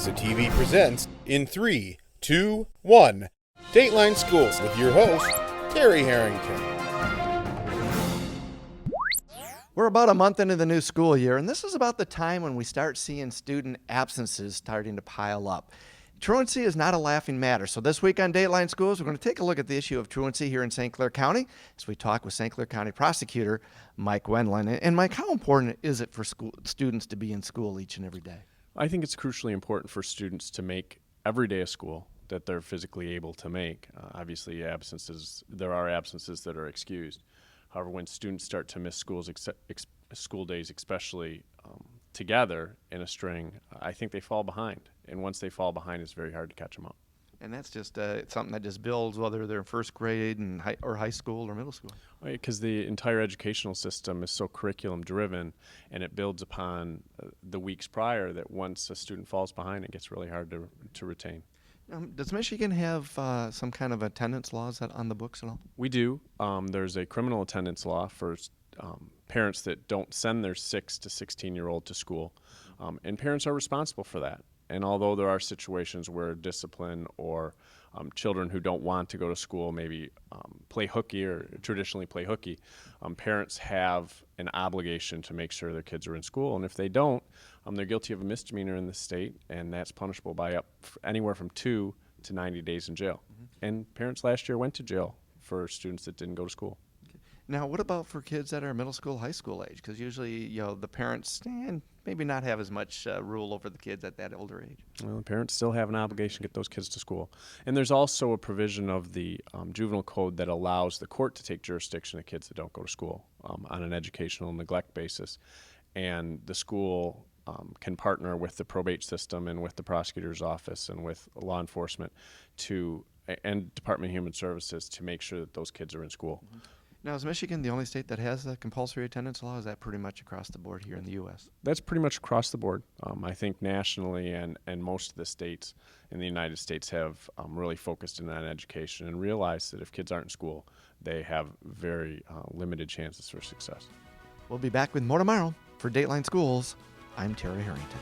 SCCRESA TV presents in 3, 2, 1, Dateline Schools with your host, Terry Harrington. We're about a month into the new school year, and this is about the time when we start seeing student absences starting to pile up. Truancy is not a laughing matter, so this week on Dateline Schools, we're going to take a look at the issue of truancy here in St. Clair County as we talk with St. Clair County Prosecutor Mike Wendling. And Mike, how important is it for students to be in school each and every day? I think it's crucially important for students to make every day of school that they're physically able to make. Obviously, there are absences that are excused. However, when students start to miss school days, especially together in a string, I think they fall behind. And once they fall behind, it's very hard to catch them up. And that's just something that just builds, whether they're in first grade and high school or middle school. Because the entire educational system is so curriculum driven, and it builds upon the weeks prior, that once a student falls behind, it gets really hard to retain. Does Michigan have some kind of attendance laws on the books at all? We do. There's a criminal attendance law for parents that don't send their 6 to 16-year-old to school, and parents are responsible for that. And although there are situations where discipline or children who don't want to go to school maybe play hooky or traditionally play hooky, parents have an obligation to make sure their kids are in school. And if they don't, they're guilty of a misdemeanor in the state, and that's punishable by anywhere from 2 to 90 days in jail. Mm-hmm. And parents last year went to jail for students that didn't go to school. Now, what about for kids that are middle school, high school age? Because usually, the parents maybe not have as much rule over the kids at that older age. Well, the parents still have an obligation to get those kids to school. And there's also a provision of the juvenile code that allows the court to take jurisdiction of kids that don't go to school on an educational neglect basis. And the school can partner with the probate system and with the prosecutor's office and with law enforcement and Department of Human Services to make sure that those kids are in school. Mm-hmm. Now, is Michigan the only state that has a compulsory attendance law? Is that pretty much across the board here in the U.S.? That's pretty much across the board. I think nationally and most of the states in the United States have really focused in on education and realized that if kids aren't in school, they have very limited chances for success. We'll be back with more tomorrow. For Dateline Schools, I'm Terry Harrington.